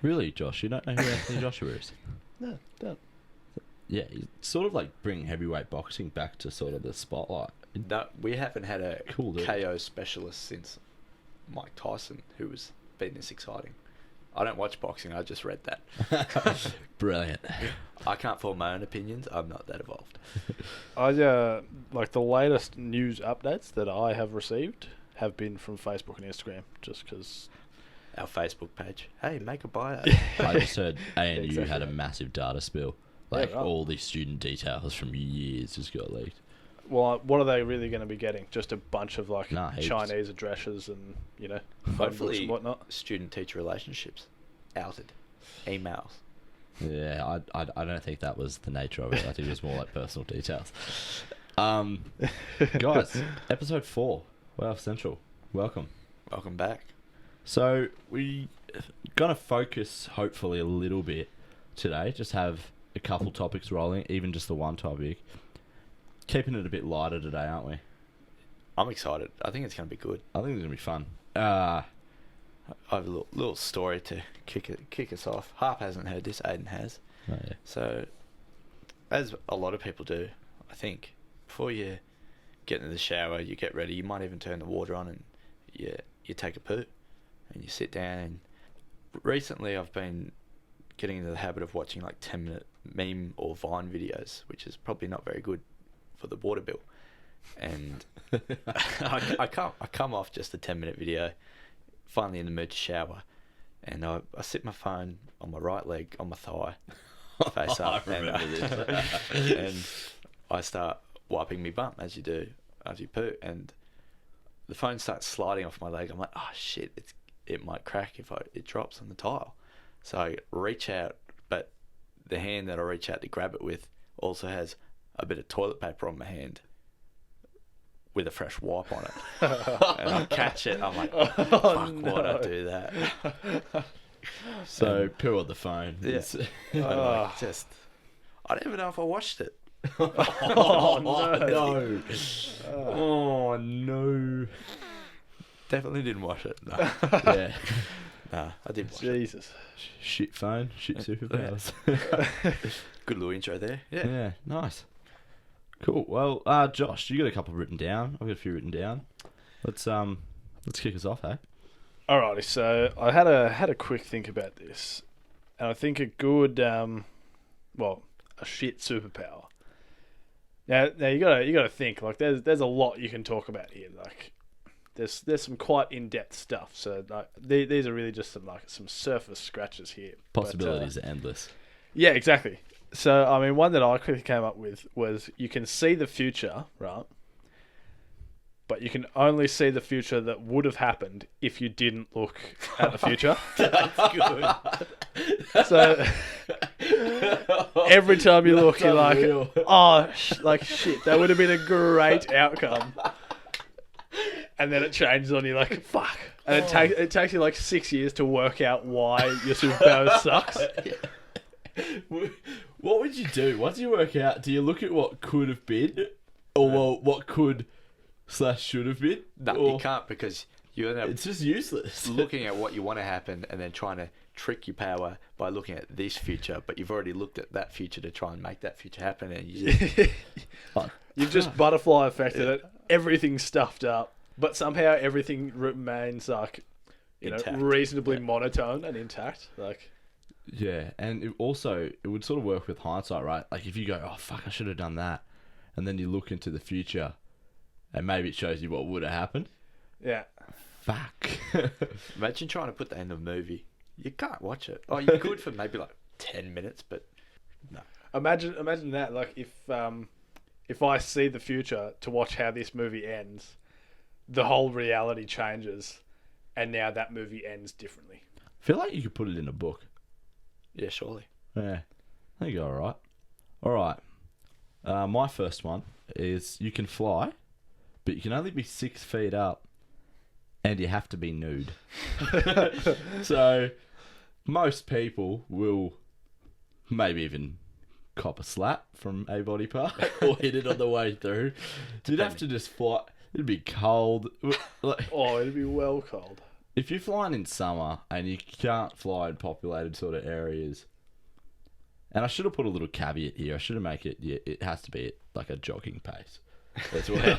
Really, Josh? You don't know who Anthony Joshua is? No, don't. Yeah, he's sort of like bringing heavyweight boxing back to sort of the spotlight. No, we haven't had a Cool, dude. KO specialist since Mike Tyson, who was been this exciting. I don't watch boxing. I just read that. Brilliant. I can't form my own opinions. I'm not that evolved. Like the latest news updates that I have received have been from Facebook and Instagram, just because. Our Facebook page. Hey, make a bio. I just heard ANU Exactly. had a massive data spill. Like, Yeah, right. all these student details from years just got leaked. Well, what are they really going to be getting? Just a bunch of like Nah, heaps. Chinese addresses and phone books Hopefully, and whatnot. student-teacher relationships outed. Emails. Yeah, I don't think that was the nature of it. I think it was more like personal details. Guys, episode 4, Wow Central. Welcome. Welcome back. So we gonna focus hopefully a little bit today. Just have a couple topics rolling, even just the one topic. Keeping it a bit lighter today, aren't we? I'm excited. I think it's going to be good. I think it's gonna be fun. I have a little story to kick us off. Harp hasn't heard this. Aydin has. Oh, yeah. So, as a lot of people do, I think, before you get into the shower, you get ready, you might even turn the water on and you take a poo and you sit down. And recently I've been getting into the habit of watching like 10-minute meme or Vine videos, which is probably not very good for the water bill. And I come off just a 10-minute video, finally in the mood to shower, and I sit my phone on my right leg, on my thigh, face up, I remember this. and I start wiping me bum, as you do after you poo, and the phone starts sliding off my leg. I'm like, oh shit, it might crack if it drops on the tile. So I reach out, but the hand that I reach out to grab it with also has a bit of toilet paper on my hand with a fresh wipe on it. And I catch it. I'm like, fuck, why'd I do that? So poo on the phone. Yeah. It's- And like, I don't even know if I watched it. Oh, no. no. Oh no. Definitely didn't watch it. No, Yeah. no, I did watch it. Jesus. Shit phone, shit superpowers. Good little intro there. Yeah. Yeah, nice. Cool. Well, Josh, you got a couple written down. I've got a few written down. Let's kick us off, eh? Alrighty, so I had a quick think about this, and I think a good, a shit superpower. Now you gotta think, like there's a lot you can talk about here. Like there's some quite in-depth stuff. So like these are really just some surface scratches here. Possibilities are endless. Yeah, exactly. So I mean, one that I quickly came up with was you can see the future, right? But you can only see the future that would have happened if you didn't look at the future. That's good. So every time you look, you're like, unreal. oh, shit, that would have been a great outcome. And then it changes on you, like, fuck. And it takes you like 6 years to work out why your superpower sucks. What would you do? Once you work out, do you look at what could have been? Or what could / should have been? No, Or you can't, because you end up it's just useless. looking at what you want to happen and then trying to trick your power by looking at this future, but you've already looked at that future to try and make that future happen, and you just, You've just butterfly affected it. Everything's stuffed up. But somehow everything remains, like, Intact. reasonably monotone and intact. Like, Yeah, and it would sort of work with hindsight, right? Like if you go, oh fuck, I should have done that, and then you look into the future, and maybe it shows you what would have happened. yeah. Fuck. imagine trying to put that in a movie. You can't watch it. Oh, you could for maybe like 10 minutes, but no. Imagine that, like, if I see the future to watch how this movie ends, the whole reality changes, and now that movie ends differently. I feel like you could put it in a book. Yeah, surely. Yeah, I think you're all right. All right. My first one is you can fly, but you can only be 6 feet up, and you have to be nude. So most people will maybe even cop a slap from a body part or hit it on the way through. You'd have to just fly. It'd be cold. Like, Oh, it'd be well cold. if you're flying in summer and you can't fly in populated sort of areas, and I should have put a little caveat here. I should have made it. Yeah, it has to be at like a jogging pace as well.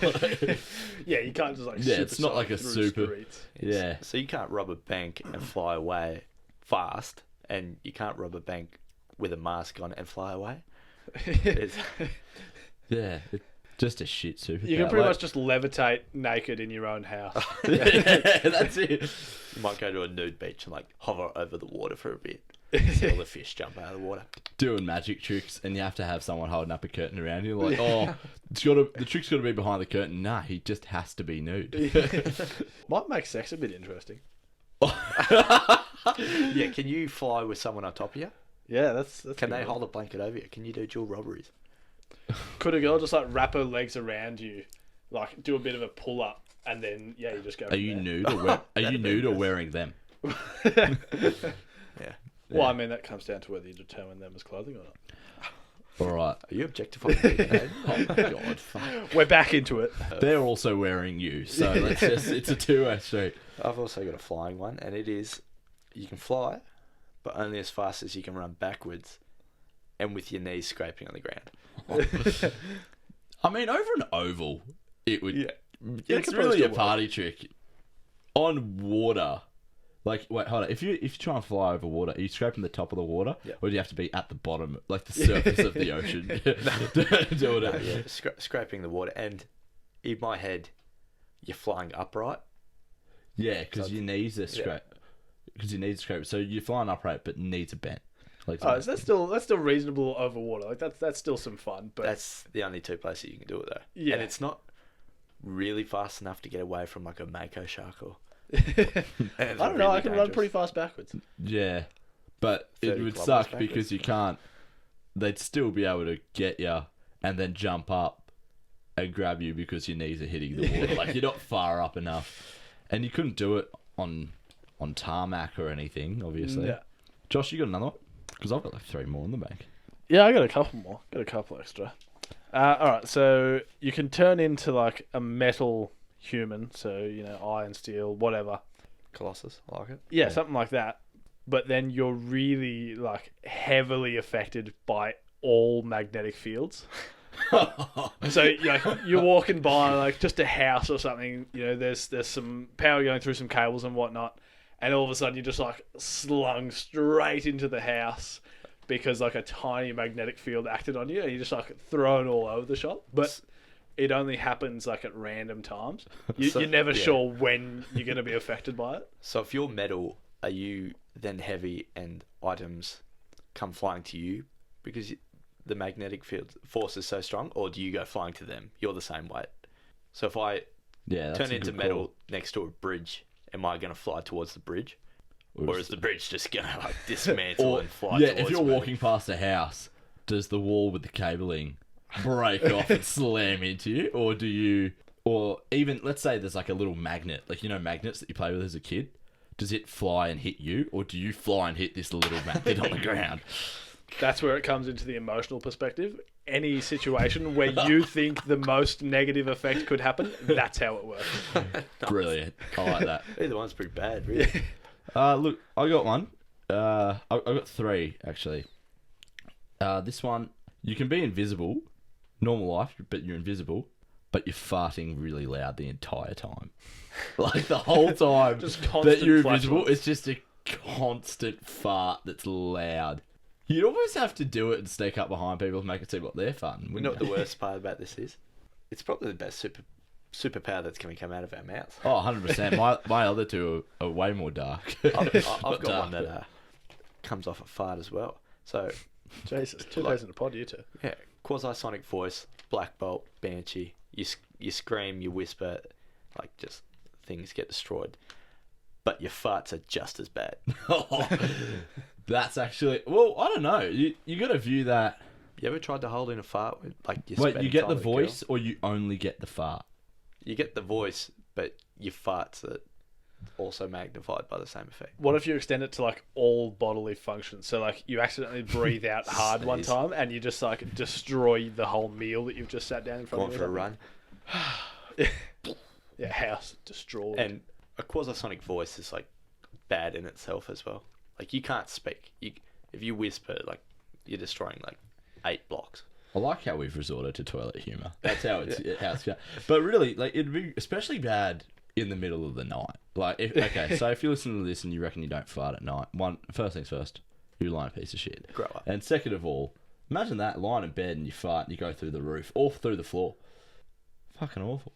Yeah, you can't just like. Yeah, it's not like a through super. streets. Yeah. So you can't rob a bank and fly away fast, and you can't rob a bank with a mask on and fly away. It's- Yeah, just a shit superpower. You can pretty much just levitate naked in your own house. Yeah, that's it. You might go to a nude beach and like hover over the water for a bit. See all the fish jump out of the water. Doing magic tricks, and you have to have someone holding up a curtain around you. Like, oh, the trick's got to be behind the curtain. Nah, he just has to be nude. Might make sex a bit interesting. Yeah, can you fly with someone on top of you? Yeah, that's Can they good. hold a blanket over you? Can you do dual robberies? Could a girl just like wrap her legs around you, like do a bit of a pull up, and then you just go? Are from you there? nude or are you That'd be nude or impressive. wearing them? Yeah. Well, I mean that comes down to whether you determine them as clothing or not. All right. Are you objectifying me, Aiden? Oh my god. Fuck. We're back into it. They're also wearing you, so let's just—it's a two-way street. I've also got a flying one, and it is you can fly, but only as fast as you can run backwards, and with your knees scraping on the ground. I mean, over an oval, it would. Yeah. Yeah, it It's could probably really a still work. party trick. On water, like wait, hold on. If you try and fly over water, are you scraping the top of the water, Yeah. or do you have to be at the bottom, like the surface of the ocean? Do No, it. yeah, scraping the water, and in my head, you're flying upright. Yeah, because So your knees are scrape. Because your knees are scrape. So you're flying upright, but knees are bent. Like Oh, so that's still reasonable over water. Like that's still some fun. But That's the only two places you can do it though. Yeah. And it's not really fast enough to get away from like a mako shark or. I don't know. I can run pretty fast backwards. Yeah, but it 30 would kilometers suck because you can't. They'd still be able to get you and then jump up and grab you because your knees are hitting the water. Like you're not far up enough, and you couldn't do it on tarmac or anything. Obviously. Yeah. Josh, you got another one? Because I've got like 3 more in the bank. Yeah, I got a couple more. Got a couple extra. All right, so you can turn into like a metal human, so iron, steel, whatever. Colossus, I like it. Yeah, something like that. But then you're really like heavily affected by all magnetic fields. So you're walking by like just a house or something. There's some power going through some cables and whatnot, and all of a sudden you're just like slung straight into the house because like a tiny magnetic field acted on you, and you're just like thrown all over the shop. But it only happens like at random times. You're never sure when you're going to be affected by it. So if you're metal, are you then heavy and items come flying to you because the magnetic field force is so strong, or do you go flying to them? You're the same weight. So if I Yeah, that's turn a into good metal call. next to a bridge, am I going to fly towards the bridge? Or is the bridge just going to like dismantle and fly yeah, towards if you're me? walking past a house, does the wall with the cabling break off and slam into you, or do you, or even let's say there's like a little magnet, like magnets that you play with as a kid, does it fly and hit you, or do you fly and hit this little magnet on the ground? That's where it comes into the emotional perspective. Any situation where you think the most negative effect could happen, that's how it works. Brilliant, I like that. Either one's pretty bad, really. Look, I got one. I got 3 actually. This one, you can be invisible, normal life, but you're invisible, but you're farting really loud the entire time. Like the whole time Just that constant you're flash invisible, noise. it's just a constant fart that's loud. You'd almost have to do it and sneak up behind people and make it seem like they're farting. You wouldn't know what you? the worst part about this is? It's probably the best superpower that's going to come out of our mouths. Oh, 100%. My other 2 are way more dark. I've got Not one dark, that but- comes off a fart as well. So, Jesus, 2 days in a pod, you two. yeah, quasi-sonic voice, black bolt, banshee. You scream, you whisper, like just things get destroyed. But your farts are just as bad. That's actually, well, I don't know. You got to view that. You ever tried to hold in a fart with like you Wait, spend you get time the with a girl? voice or you only get the fart? You get the voice, but your farts are also magnified by the same effect. What if you extend it to like all bodily functions? So like you accidentally breathe out hard one Sneeze. time and you just like destroy the whole meal that you've just sat down in front Going of. for a run. Yeah, house destroyed. And a quasi-sonic voice is like bad in itself as well. Like, you can't speak. If you whisper, like, you're destroying like 8 blocks. I like how we've resorted to toilet humour. That's how it's going. But really, like, it'd be especially bad in the middle of the night. Like, so if you listen to this and you reckon you don't fart at night, first things first, you're lying a piece of shit. Grow up. And second of all, imagine that, lying in bed and you fart and you go through the roof, or through the floor. Fucking awful.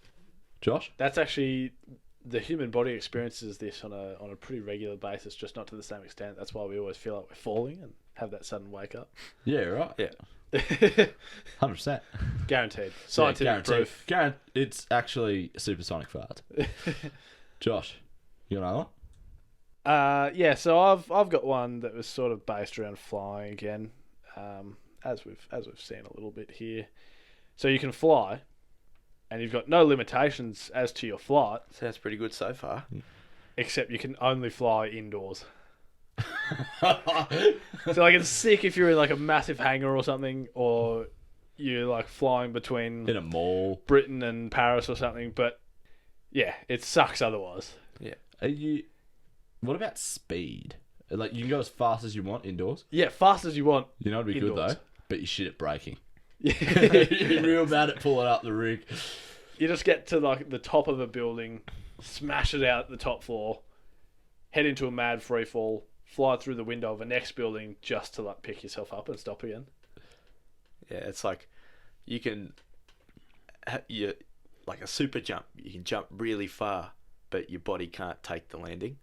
Josh? That's actually, the human body experiences this on a pretty regular basis, just not to the same extent. That's why we always feel like we're falling and have that sudden wake up. Yeah, right. Yeah. 100%. Guaranteed. Scientific proof. It's actually a supersonic fart. Josh, you got another one? Yeah, so I've got one that was sort of based around flying again, as we've seen a little bit here. So you can fly, and you've got no limitations as to your flight, Sounds pretty good so far. except you can only fly indoors. So like, it's sick if you're in like a massive hangar or something, or you're like flying between In a mall. Britain and Paris or something. But yeah, it sucks otherwise. Yeah. What about speed? Like, you can go as fast as you want indoors. Yeah, fast as you want. You know, it'd be Indoors. good though. But you shit at braking. Yeah. You're real bad at pulling up the rig. You just get to like the top of a building, smash it out at the top floor, head into a mad free fall, fly through the window of a next building just to like pick yourself up and stop again. Yeah, it's like you can, you like a super jump. You can jump really far, but your body can't take the landing.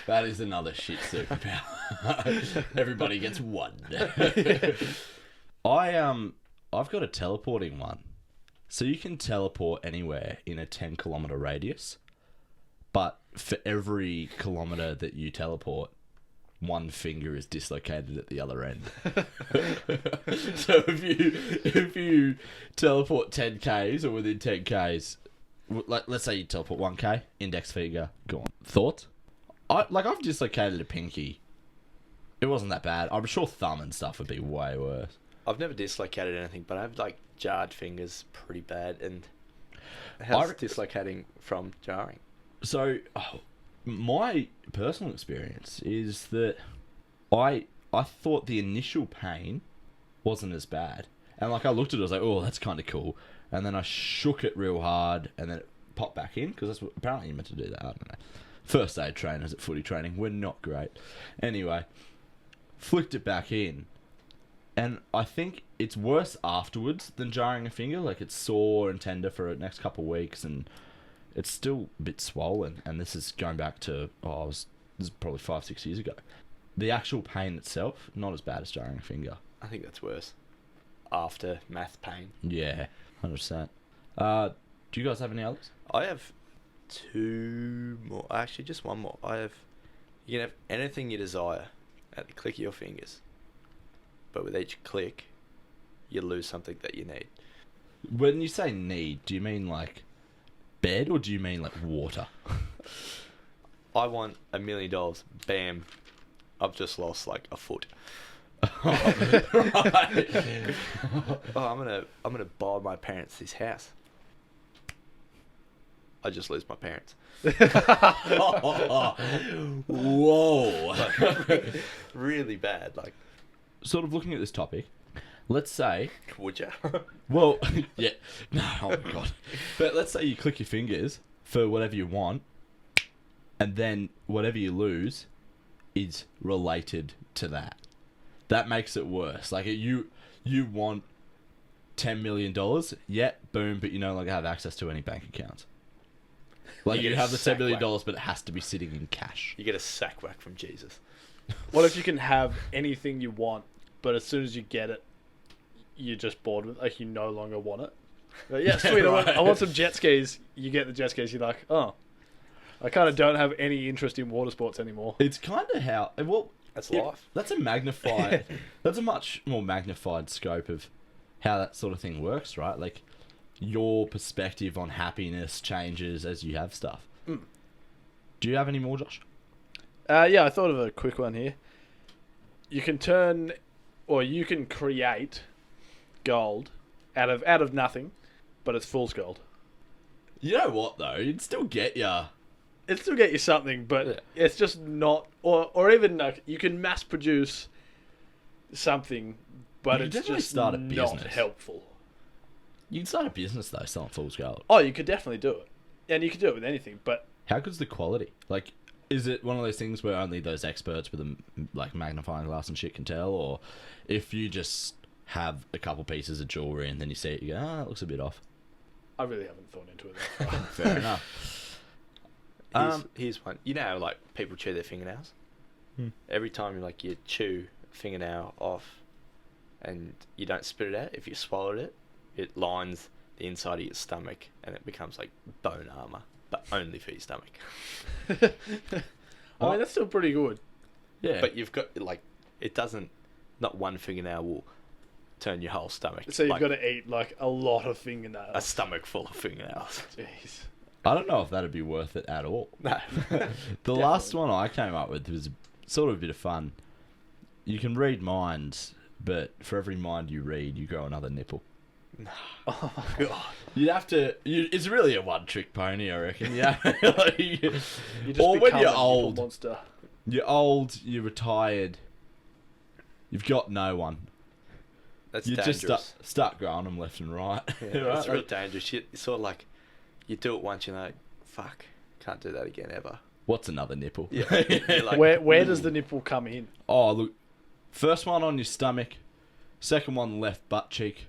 That is another shit superpower. Everybody gets one. I've got a teleporting one. So you can teleport anywhere in a 10-kilometer radius, but for every kilometer that you teleport, one finger is dislocated at the other end. So if you teleport 10 k's or within 10 k's, like, let's say you teleport 1k, index finger gone. Thoughts? I've dislocated a pinky. It wasn't that bad. I'm sure thumb and stuff would be way worse. I've never dislocated anything, but I have like jarred fingers pretty bad. And how's dislocating from jarring? So, my personal experience is that I thought the initial pain wasn't as bad, and like I looked at it, I was like, oh, that's kind of cool, and then I shook it real hard, and then it popped back in, because that's what apparently you're meant to do that. I don't know. First aid trainers at footy training, we're not great. Anyway, flicked it back in, and I think it's worse afterwards than jarring a finger. Like, it's sore and tender for the next couple of weeks, and it's still a bit swollen, and this is going back to, this is probably 5-6 years ago. The actual pain itself, not as bad as jarring a finger. I think that's worse. Aftermath pain. Yeah, 100%. Do you guys have any others? I have 2 more. Actually, just one more. You can have anything you desire at the click of your fingers, but with each click, you lose something that you need. When you say need, do you mean like bed, or do you mean like water? I want $1 million. Bam. I've just lost like a foot. Right. I'm gonna buy my parents this house. I just lose my parents. Whoa. Like, really bad. Like, sort of looking at this topic, let's say... would you? Well, yeah. No, oh my God. But let's say you click your fingers for whatever you want, and then whatever you lose is related to that. That makes it worse. Like, you want $10 million, yeah, boom, but you no longer have access to any bank accounts. Like, you have the $10 million, but it has to be sitting in cash. You get a sack whack from Jesus. What if you can have anything you want, but as soon as you get it, you're just bored with it, like you no longer want it? But yeah, sweet, right. I want some jet skis. You get the jet skis, you're like, oh, I kind of don't have any interest in water sports anymore. It's kind of how... Well, That's life. That's a magnified... That's a much more magnified scope of how that sort of thing works, right? Like, your perspective on happiness changes as you have stuff. Mm. Do you have any more, Josh? Yeah, I thought of a quick one here. You can you can create gold out of nothing, but it's fool's gold. You know what, though? You'd still get ya it still get you something, but Yeah. it's just not, or even like you can mass produce something, but You can it's definitely just start a not business. helpful. You can start a business though, selling fool's gold. Oh, you could definitely do it, and you could do it with anything. But How good's the quality? Like, is it one of those things where only those experts with a like magnifying glass and shit can tell, or if you just have a couple pieces of jewelry and then you see it, you go, "Ah, it looks a bit off." I really haven't thought into it that far. Fair enough. Here's one. You know how, like, people chew their fingernails? Hmm. Every time you chew a fingernail off and you don't spit it out, if you swallowed it, it lines the inside of your stomach and it becomes like bone armor, but only for your stomach. I mean, that's still pretty good. Yeah, But you've got, like, it doesn't, not one fingernail will turn your whole stomach. So you've like, got to eat like a lot of fingernails. a stomach full of fingernails. Jeez. I don't know if that'd be worth it at all. No. The last one I came up with was sort of a bit of fun. You can read minds, but for every mind you read, you grow another nipple. Oh my god. You'd have to. It's really a one-trick pony, I reckon. Yeah. You just Or when become you're a nipple old. monster. You're old. You're retired. You've got no one. That's You dangerous. just start growing them left and right. Yeah, Right? it's real dangerous. It's sort of like, you do it once, you're like, fuck, can't do that again ever. What's another nipple? Yeah. You're like, Where does ooh. the nipple come in? Oh, look. First one on your stomach. Second one left butt cheek.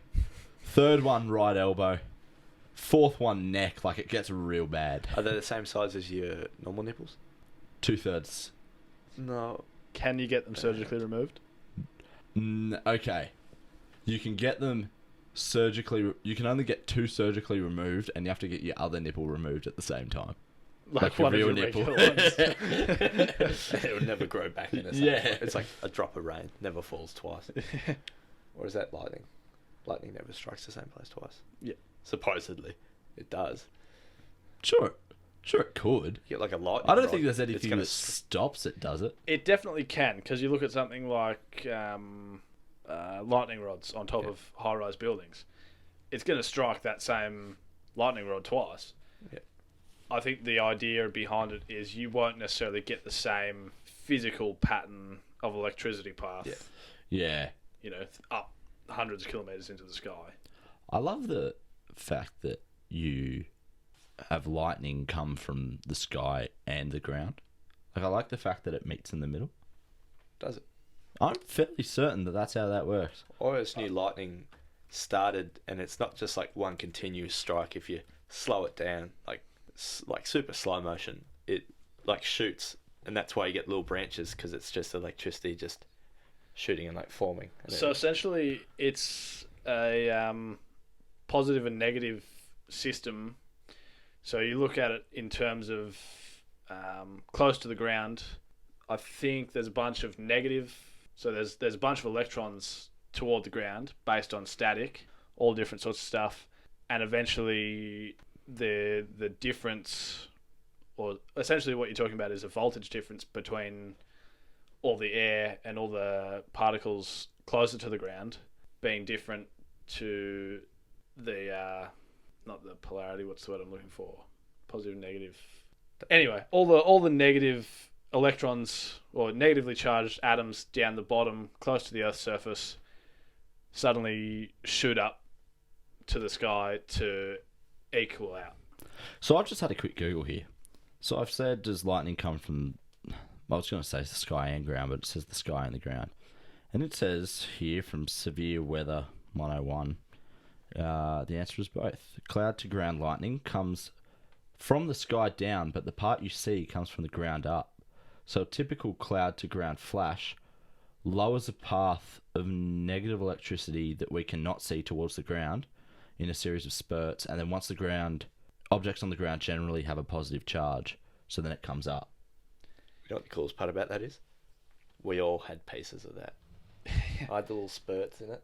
Third one right elbow. Fourth one neck. Like, it gets real bad. Are they the same size as your normal nipples? 2/3. No. Can you get them surgically removed? Okay. You can get them surgically. You can only get 2 surgically removed, and you have to get your other nipple removed at the same time. Like your one of real your nipple. regular ones. It would never grow back in the same Yeah. spot. It's like a drop of rain, never falls twice. Or is that lightning? Lightning never strikes the same place twice. Yeah. Supposedly. It does. Sure it could. You get like a lightning I don't rod, think there's it's anything gonna that stops it, does it? It definitely can, because you look at something like lightning rods on top of high-rise buildings. It's going to strike that same lightning rod twice. Yeah. I think the idea behind it is you won't necessarily get the same physical pattern of electricity path, Yeah. up hundreds of kilometres into the sky. I love the fact that you have lightning come from the sky and the ground. Like, I like the fact that it meets in the middle. Does it? I'm fairly certain that that's how that works. I always knew lightning started, and it's not just like one continuous strike. If you slow it down, like super slow motion, it like shoots, and that's why you get little branches, because it's just electricity just shooting and like forming. And So essentially, it's a positive and negative system. So you look at it in terms of close to the ground. I think there's a bunch of negative. So there's a bunch of electrons toward the ground based on static, all different sorts of stuff, and eventually the difference, or essentially what you're talking about, is a voltage difference between all the air and all the particles closer to the ground being different to the not the polarity, what's the word I'm looking for? Positive, negative. Anyway, all the negative electrons or negatively charged atoms down the bottom close to the Earth's surface suddenly shoot up to the sky to equal out. So I've just had a quick Google here. So I've said, does lightning come from... I was going to say the sky and ground, but it says the sky and the ground. And it says here from Severe Weather 101, the answer is both. Cloud to ground lightning comes from the sky down, but the part you see comes from the ground up. So a typical cloud to ground flash lowers a path of negative electricity that we cannot see towards the ground in a series of spurts, and then once the ground... Objects on the ground generally have a positive charge, so then it comes up. You know what the coolest part about that is? We all had pieces of that. I had the little spurts in it.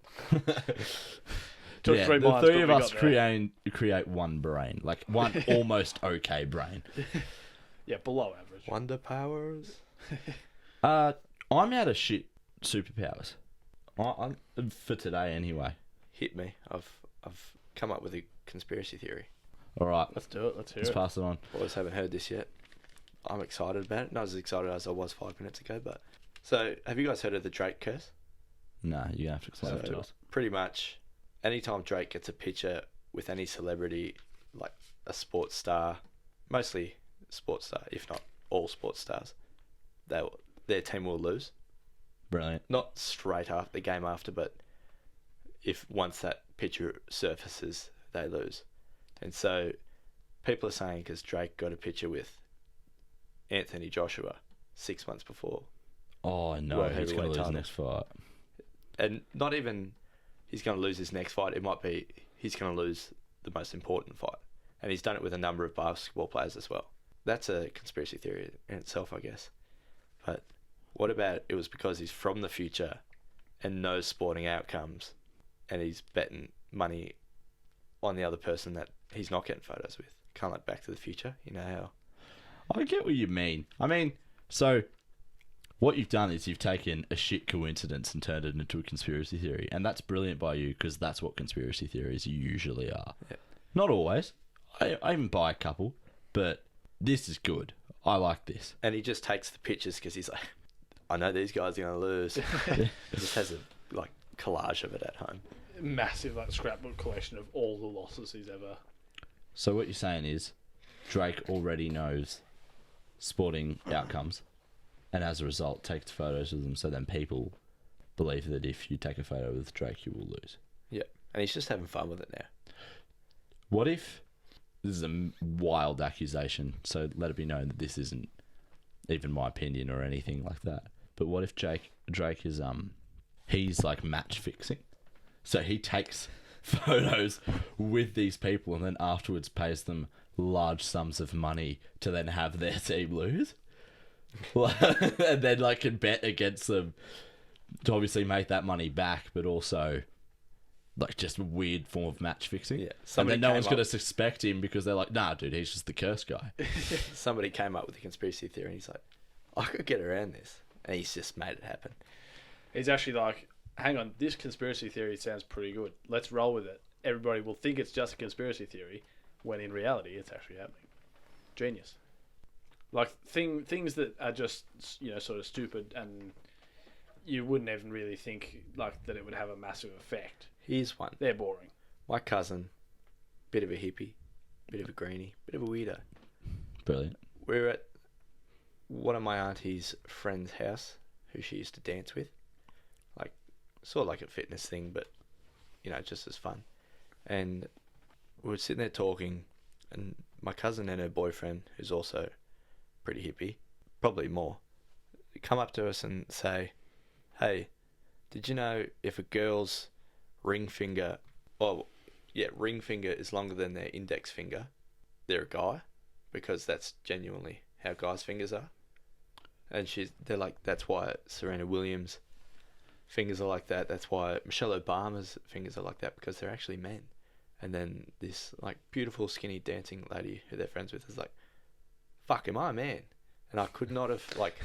Took Yeah, 3 the minds, three but of we us got there. create one brain, like one almost okay brain. Yeah, below average. Wonder powers. I'm out of shit superpowers. I'm for today anyway. Hit me. I've come up with a conspiracy theory. All right, Let's do it. Let's hear let's it. pass it on. Boys haven't heard this yet. I'm excited about it. Not as excited as I was 5 minutes ago, but... So, have you guys heard of the Drake curse? Nah, you're gonna have to explain it to us. Pretty much, anytime Drake gets a picture with any celebrity, like a sports star, mostly sports star, if not all sports stars, their team will lose. Brilliant. Not straight after the game after, but if once that picture surfaces, they lose. And so people are saying because Drake got a picture with Anthony Joshua 6 months before. Oh no, World he's gonna heavyweight lose title. next fight. And not even he's going to lose his next fight. It might be he's going to lose the most important fight. And he's done it with a number of basketball players as well. That's a conspiracy theory in itself, I guess. But what about it was because he's from the future and knows sporting outcomes and he's betting money on the other person that he's not getting photos with? Kind of like Back to the Future, you know how... I get what you mean. I mean, so what you've done is you've taken a shit coincidence and turned it into a conspiracy theory. And that's brilliant by you because that's what conspiracy theories usually are. Yeah. Not always. I even buy a couple, but this is good. I like this. And he just takes the pictures because he's like, I know these guys are going to lose. He just has a like collage of it at home. Massive like scrapbook collection of all the losses he's ever. So what you're saying is Drake already knows sporting outcomes and as a result takes photos of them so then people believe that if you take a photo with Drake you will lose. Yeah. And he's just having fun with it now. What if... This is a wild accusation, so let it be known that this isn't even my opinion or anything like that. But what if Drake is he's like match fixing, so he takes photos with these people and then afterwards pays them large sums of money to then have their team lose, and then like can bet against them to obviously make that money back, but also. Like, just a weird form of match fixing. Yeah. And then no one's going to suspect him because they're like, nah, dude, he's just the curse guy. Somebody came up with a conspiracy theory and he's like, I could get around this. And he's just made it happen. He's actually like, hang on, this conspiracy theory sounds pretty good. Let's roll with it. Everybody will think it's just a conspiracy theory when in reality it's actually happening. Genius. Like, things that are just, sort of stupid and you wouldn't even really think like that it would have a massive effect. Here's one. They're boring. My cousin, bit of a hippie, bit of a greenie, bit of a weirdo. Brilliant. We're at one of my auntie's friend's house, who she used to dance with. Like, sort of like a fitness thing, but, just as fun. And we were sitting there talking, and my cousin and her boyfriend, who's also pretty hippie, probably more, come up to us and say, hey, did you know if a girl's ring finger is longer than their index finger, they're a guy, because that's genuinely how guys' fingers are. And they're like, that's why Serena Williams' fingers are like that. That's why Michelle Obama's fingers are like that, because they're actually men. And then this like beautiful skinny dancing lady who they're friends with is like, fuck, am I a man? And I could not have like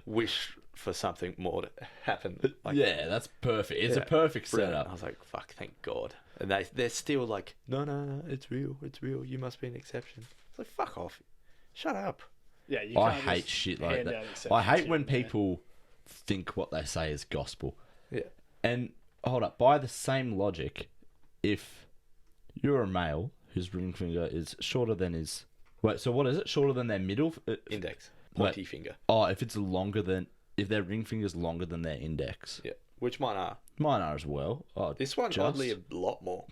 wished for something more to happen. Like, yeah, that's perfect. It's a perfect brilliant. setup. I was like, fuck, thank God. And they're still like, no, it's real. You must be an exception. It's like, fuck off. Shut up. Yeah, you I can't hate just shit like hand that. out I hate exceptions when here and there. people think what they say is gospel. Yeah. And hold up, by the same logic, if you're a male whose ring finger is shorter than his... Wait, so what is it? Shorter than their middle... Index. Pointy finger. Oh, if it's longer than... If their ring finger's longer than their index. Yeah. Which mine are. Mine are as well. Oh, This one, just... oddly, a lot more.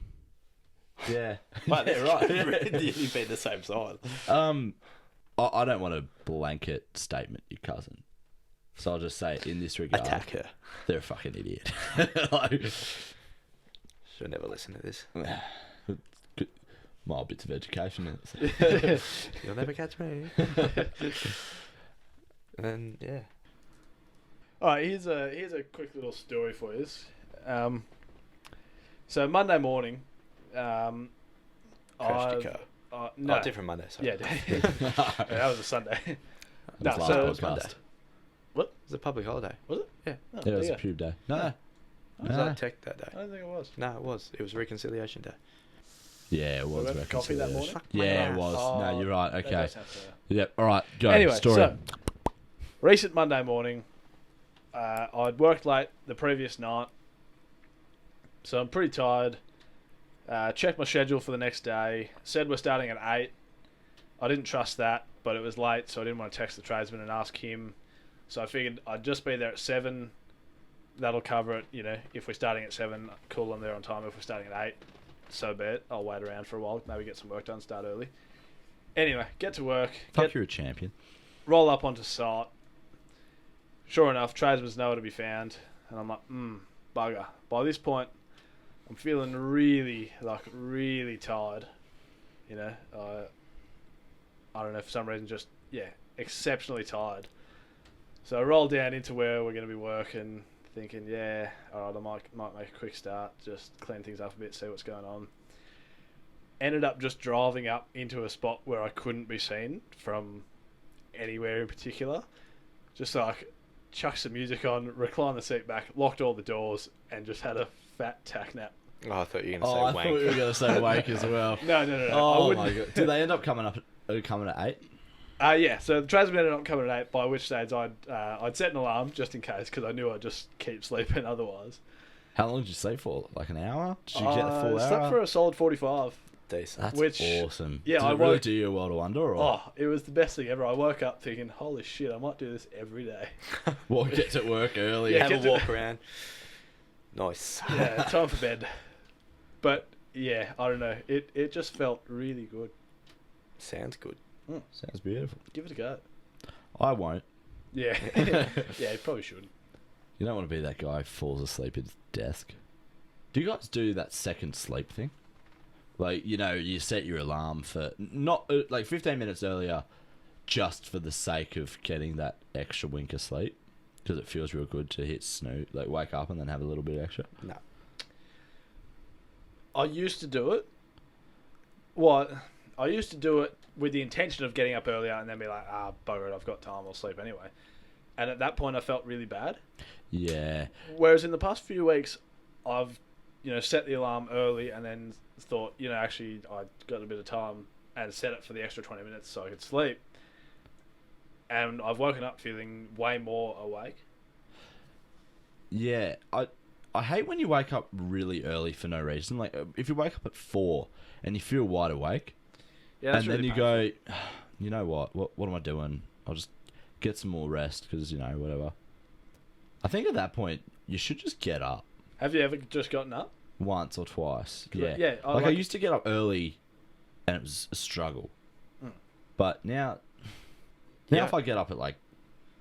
Yeah. But yeah, right. really be the same size. I don't want a blanket statement, your cousin. So I'll just say, in this regard... Attack her. They're a fucking idiot. Like... She'll never listen to this. Good. Mild bits of education. You'll never catch me. And then, yeah. All right, here's a quick little story for you. So Monday morning, Crashed your car. no, Oh, different Monday, sorry. yeah, that was a Sunday. No, Last so podcast. Monday. what It was a public holiday. was it? Yeah. Oh, Yeah, it was there a you pube day. No. It was like tech that go. I day. don't think it was. No, it was. It was Reconciliation Day. Yeah, it was We went for coffee that morning? Yeah, it was. Oh, no, you're right. that Okay. does sound fair. Yep. All right. Go. Anyway, Story. so recent Monday morning, I'd worked late the previous night, so I'm pretty tired. Checked my schedule for the next day. Said we're starting at 8. I didn't trust that, but it was late, so I didn't want to text the tradesman and ask him. So I figured I'd just be there at 7. That'll cover it. You know, if we're starting at 7, cool, I'm there on time. If we're starting at 8, so be it. I'll wait around for a while, maybe get some work done, start early. Anyway, get to work. Fuck, you're a champion. Roll up onto site. Sure enough, tradesmen's nowhere to be found. And I'm like, bugger. By this point, I'm feeling really tired. You know, I don't know, for some reason, just, exceptionally tired. So I roll down into where we're going to be working, thinking, alright, I might make a quick start, just clean things up a bit, see what's going on. Ended up just driving up into a spot where I couldn't be seen from anywhere in particular. Just like chucked some music on, reclined the seat back, locked all the doors, and just had a fat tack nap. Oh, I thought you were going to Oh, say I wank. thought you were going to say wank as well. No. Oh my god! Did they end up coming at 8? Yeah, so the tradesman ended up coming at 8, by which stage I'd set an alarm just in case, because I knew I'd just keep sleeping otherwise. How long did you sleep for? Like an hour? Did you get the full hour? I slept for a solid 45. Decent. That's which- awesome. yeah, Did I it really woke- do you a world of wonder? Or Oh, it was the best thing ever. I woke up thinking, holy shit, I might do this every day. well, get to work early. Yeah, Have a walk around. Nice. Yeah, time for bed. But, yeah, I don't know. It just felt really good. Sounds good. Sounds beautiful. Give it a go. I won't. Yeah. Yeah, you probably should. You don't want to be that guy who falls asleep at his desk. Do you guys do that second sleep thing? Like, you know, you set your alarm for not like 15 minutes earlier just for the sake of getting that extra wink of sleep because it feels real good to hit snooze, like wake up and then have a little bit extra. No. I used to do it. What? I used to do it with the intention of getting up earlier and then be like, bugger it, I've got time, I'll sleep anyway. And at that point, I felt really bad. Yeah. Whereas in the past few weeks, I've, set the alarm early and then thought, actually, I got a bit of time and set it for the extra 20 minutes so I could sleep. And I've woken up feeling way more awake. Yeah. I hate when you wake up really early for no reason. Like, if you wake up at 4 and you feel wide awake, Yeah, that's and then really you painful. go, you know what am I doing? I'll just get some more rest because, whatever. I think at that point, you should just get up Have you ever just gotten up? once or twice. Yeah. Yeah, I used to get up early and it was a struggle. But now Yeah. if I get up at like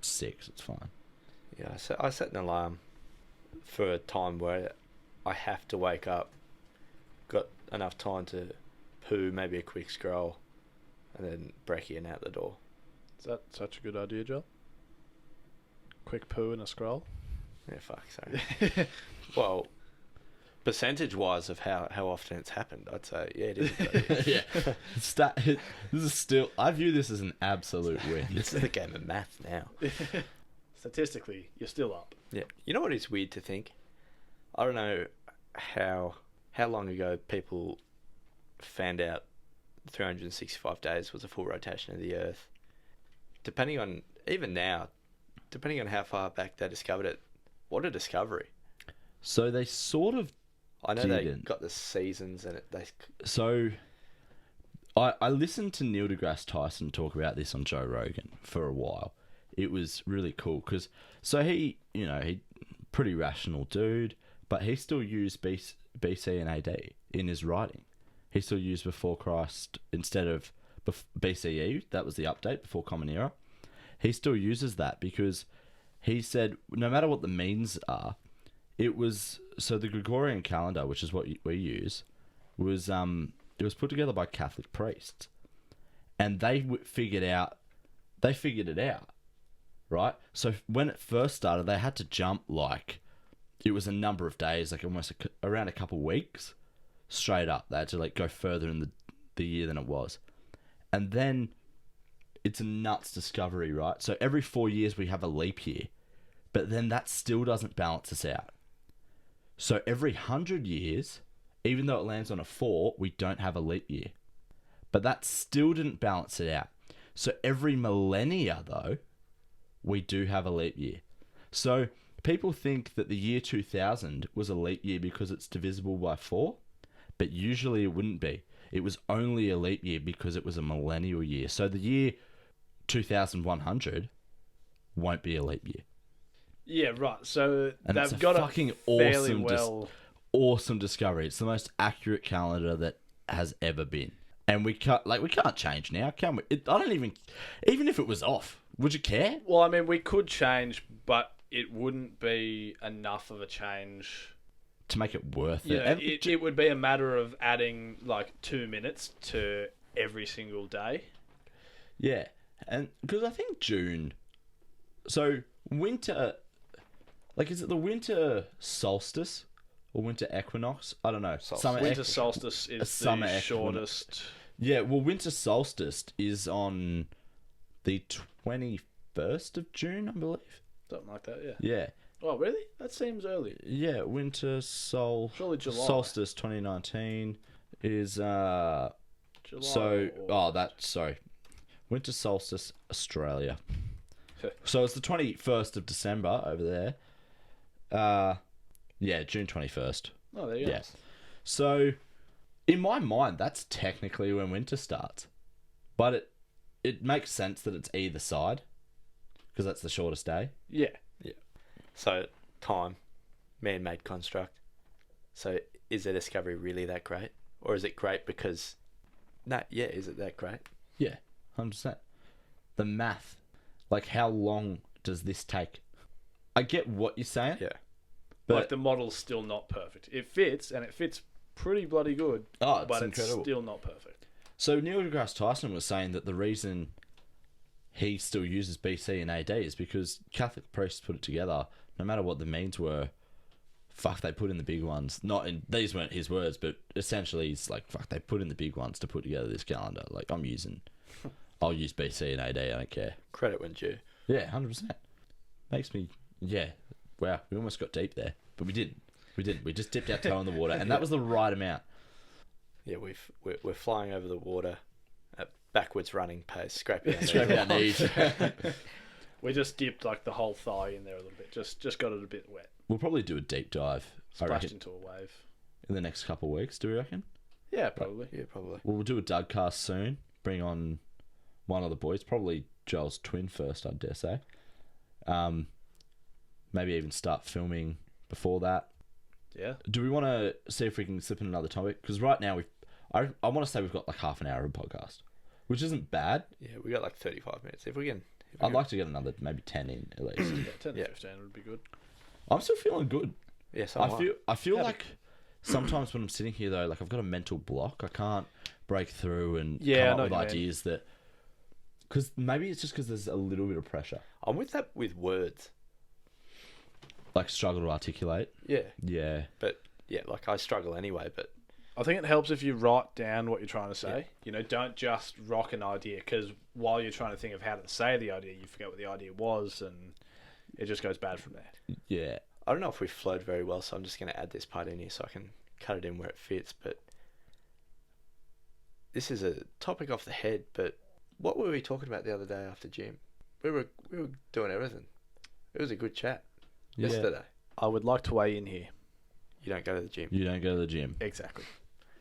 6, it's fine. Yeah, I set an alarm for a time where I have to wake up. Got enough time to poo, maybe a quick scroll, and then brekkie and out the door. Is that such a good idea, Joel? Quick poo and a scroll? Yeah, fuck, sorry. Well, percentage-wise of how often it's happened, I'd say, yeah, it is a good idea. Yeah. This is still... I view this as an absolute win. This is a game of math now. Statistically, you're still up. Yeah. You know what is weird to think? I don't know how long ago people found out 365 days was a full rotation of the Earth. Depending on, even now, depending on how far back they discovered it, what a discovery. So they sort of... I know they didn't. got the seasons and So I listened to Neil deGrasse Tyson talk about this on Joe Rogan for a while. It was really cool because he pretty rational dude, but he still used BC and AD in his writing. He still used before Christ instead of BCE. That was the update before Common Era. He still uses that because he said no matter what the means are, it was so the Gregorian calendar, which is what we use, was it was put together by Catholic priests, and they figured it out, right? So when it first started, they had to jump like it was a number of days, like almost around a couple weeks, straight up. They had to like go further in the year than it was, and then it's a nuts discovery, right? So every 4 years we have a leap year, but then that still doesn't balance us out. So every 100 years, even though it lands on a 4, we don't have a leap year. But that still didn't balance it out. So every millennia, though, we do have a leap year. So people think that the year 2000 was a leap year because it's divisible by 4, but usually it wouldn't be. It was only a leap year because it was a millennial year. So the year 2100 won't be a leap year. Yeah, right. So And they've it's a got fucking it fairly awesome, awesome discovery. It's the most accurate calendar that has ever been. And we can't change now, can we? I don't even if it was off, would you care? Well, I mean, we could change, but it wouldn't be enough of a change To make it worth You it. know, And it would be a matter of adding like 2 minutes to every single day. yeah, and because I think June. So winter, like, is it the winter solstice or winter equinox? I don't know. Solstice. Winter solstice is summer the equinox. shortest. Yeah, well, winter solstice is on the 21st of June, I believe. Something like that, yeah. Yeah. Oh, really? That seems early. Yeah, winter Surely July. solstice 2019 is July. sorry. Winter solstice Australia. So it's the 21st of December over there. Yeah, June 21st. Oh, there you go. Yeah. So in my mind that's technically when winter starts. But it makes sense that it's either side because that's the shortest day. Yeah. So, time, man-made construct. So, is the discovery really that great? Or is it great because... is it that great? Yeah, 100%. The math, like how long does this take? I get what you're saying. Yeah. But Like the model's still not perfect. It fits, and it fits pretty bloody good. Oh, it's but incredible. It's still not perfect. So Neil deGrasse Tyson was saying that the reason he still uses BC and AD is because Catholic priests put it together. No matter what the means were, they put in the big ones. These weren't his words, but essentially he's like, they put in the big ones to put together this calendar. Like, I'll use BC and AD, I don't care. Credit when due. Yeah, 100%. Makes me, wow, we almost got deep there, but we didn't. We just dipped our toe in the water, and that was the right amount. Yeah, we're flying over the water at backwards running pace, scraping our Scraping our knees. We just dipped like the whole thigh in there a little bit. Just got it a bit wet. We'll probably do a deep dive, I Splashed reckon, into a wave. in the next couple of weeks. Do we reckon? Yeah, probably. Yeah, probably. Well, we'll do a Dougcast soon. Bring on one of the boys, probably Joel's twin first, I dare say. Maybe even start filming before that. Yeah. Do we want to see if we can slip in another topic? Because right now I want to say we've got like half an hour of a podcast, which isn't bad. Yeah, we got like 35 minutes. If we can... I'd like to get another maybe 10 in at least. Yeah, 10 to Yeah. 15 would be good. I'm still feeling good. Yeah, so I feel like sometimes when I'm sitting here though, like I've got a mental block. I can't break through and Yeah, I come know up with what you mean. ideas that. Because maybe it's just because there's a little bit of pressure, I'm with that with words. like struggle to articulate. Yeah. Yeah, But, yeah, like I struggle anyway, but... I think it helps if you write down what you're trying to say. You know, don't just rock an idea, because while you're trying to think of how to say the idea, you forget what the idea was, and it just goes bad from there. yeah. I don't know if we flowed very well, so I'm just going to add this part in here so I can cut it in where it fits. But this is a topic off the head, but what were we talking about the other day after gym? We were doing everything. It was a good chat yesterday. I would like to weigh in here. You don't go to the gym. You don't go to the gym, Exactly.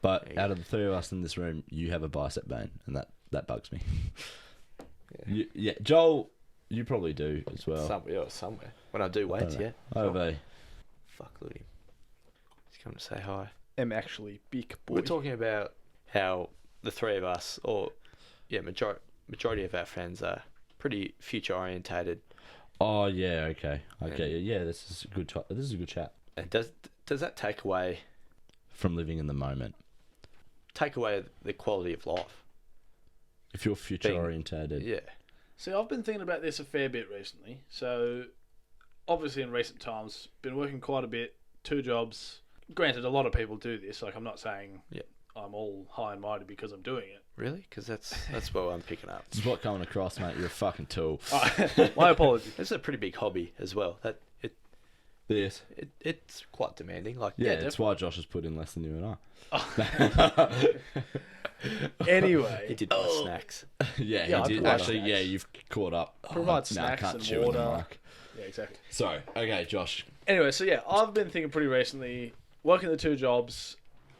but There you out go. of the three of us in this room, you have a bicep bone, and that bugs me. Yeah. Joel, you probably do as well. Somewhere. When I do weights, yeah. I have a. Fuck, look at him. He's come to say hi. I'm actually big boy. We're talking about how the three of us, or majority of our friends are pretty future orientated. Oh yeah, okay, yeah. This is a good. This is a good chat And does that take away from living in the moment. the quality of life? If you're future orientated, Yeah. See, I've been thinking about this a fair bit recently. So, obviously, in recent times, been working quite a bit, 2 jobs. Granted, a lot of people do this. Like, I'm not saying Yeah. I'm all high and mighty because I'm doing it. Really? Because that's what I'm picking up. this is what coming across, mate. You're a fucking tool. My apologies. This is a pretty big hobby as well. This. It's quite demanding. Like, Yeah, Yeah, that's why Josh has put in less than you and Anyway, he did buy snacks. yeah, Yeah, I he did. provide Actually, snacks. yeah, you've caught up. Provide No, I snacks can't and chew in the water. mic. yeah, exactly. So, okay, Josh. Anyway, so yeah, I've been thinking pretty recently, working the 2 jobs,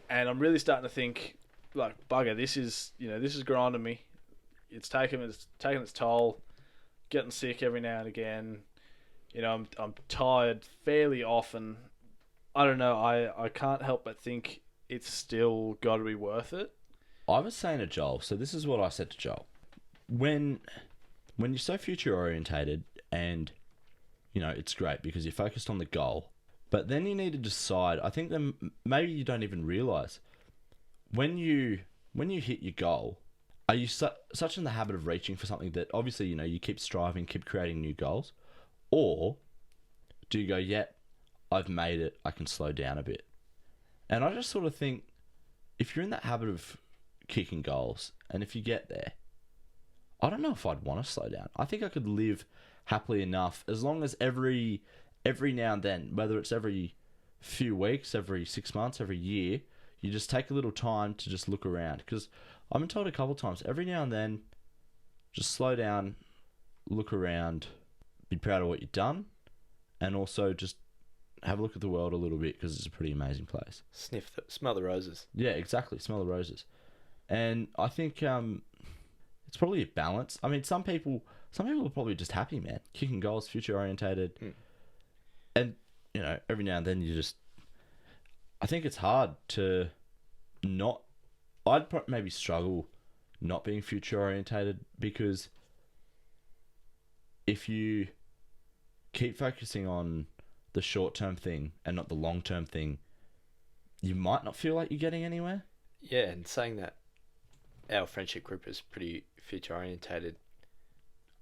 and I'm really starting to think, like, bugger, this is grinding me. It's taking its toll. Getting sick every now and again. I'm tired fairly often. I don't know. I can't help but think it's still got to be worth it. I was saying to Joel, so this is what I said to Joel. When you're so future orientated and, it's great because you're focused on the goal, but then you need to decide, I think then maybe you don't even realise, when you hit your goal, are you such in the habit of reaching for something that obviously, you keep striving, keep creating new goals? Or do you go, yeah, I've made it, I can slow down a bit? And I just sort of think, if you're in that habit of kicking goals, and if you get there, I don't know if I'd want to slow down. I think I could live happily enough as long as every now and then, whether it's every few weeks, every 6 months, every year, you just take a little time to just look around. Because I've been told a couple of times, every now and then, just slow down, look around, be proud of what you've done, and also just have a look at the world a little bit because it's a pretty amazing place. Smell the roses. Yeah, exactly. Smell the roses. And I think it's probably a balance. I mean, some people are probably just happy, man. Kicking goals, future orientated. And, every now and then I think it's hard to not... I'd maybe struggle not being future orientated because if you keep focusing on the short-term thing and not the long-term thing, you might not feel like you're getting anywhere. Yeah, and saying that our friendship group is pretty future orientated,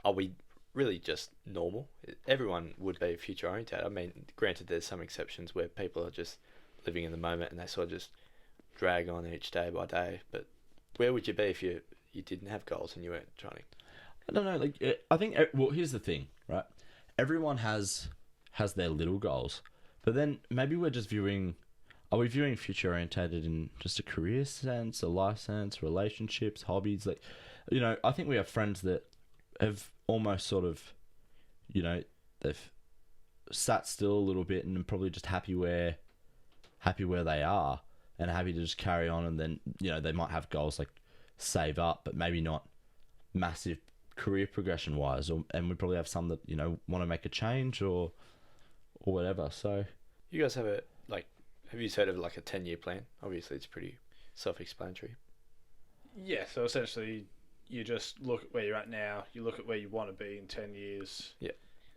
are we really just normal? Everyone would be future orientated. I mean, granted, there's some exceptions where people are just living in the moment and they sort of just drag on each day by day. But where would you be if you didn't have goals and you weren't trying to? I don't know. Like, I think. Well, here's the thing, right? Everyone has their little goals, but then maybe we're just viewing. Are we viewing future orientated in just a career sense, a life sense, relationships, hobbies? Like, I think we have friends that have almost sort of, they've sat still a little bit and probably just happy where they are and happy to just carry on. And then, they might have goals like save up, but maybe not massive career progression wise. And we probably have some that, want to make a change or whatever. So You guys have have you heard of like a 10-year plan? Obviously, it's pretty self-explanatory. Yeah, so essentially, you just look at where you're at now. You look at where you want to be in 10 years. Yeah.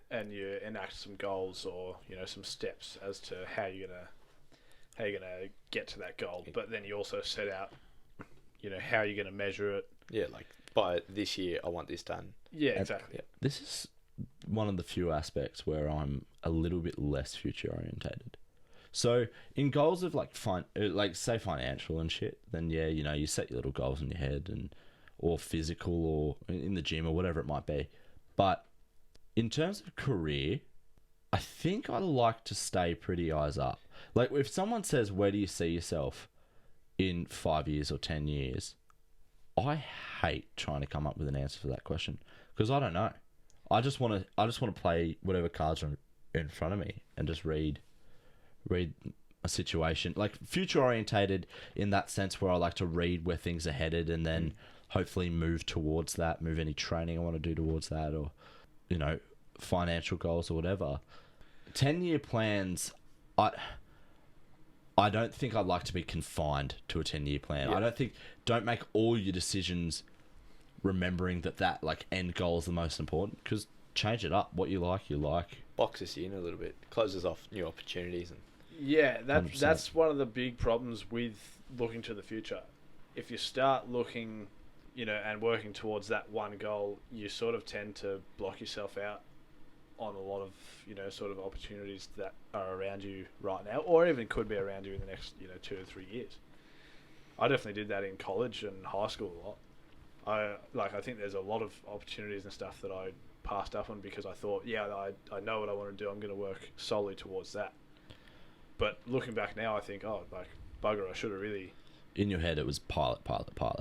And you enact some goals or some steps as to how you're gonna get to that goal. But then you also set out, how you're gonna measure it. Yeah, like by this year, I want this done. Yeah, exactly. Yeah. this is one of the few aspects where I'm a little bit less future orientated. So in goals of like say financial and shit, then yeah, you set your little goals in your head or physical or in the gym or whatever it might be. But in terms of career, I think I like to stay pretty eyes up. Like if someone says, where do you see yourself in 5 years or 10 years? I hate trying to come up with an answer for that question because I don't know. I just want to play whatever cards are in front of me and just read a situation, like future orientated in that sense where I like to read where things are headed and then hopefully move towards that, move any training I want to do towards that, or financial goals or whatever. 10-year plans, I don't think I'd like to be confined to a 10-year plan. Yeah. Don't make all your decisions remembering that like end goal is the most important, because change it up. What you like. Boxes you in a little bit, closes off new opportunities. And Yeah, that's one of the big problems with looking to the future. If you start looking, and working towards that one goal, you sort of tend to block yourself out on a lot of, sort of opportunities that are around you right now, or even could be around you in the next, 2 or 3 years. I definitely did that in college and high school a lot. I think there's a lot of opportunities and stuff that I passed up on because I thought, I know what I want to do. I'm going to work solely towards that. But looking back now, I think, bugger, I should have really... In your head, it was pilot.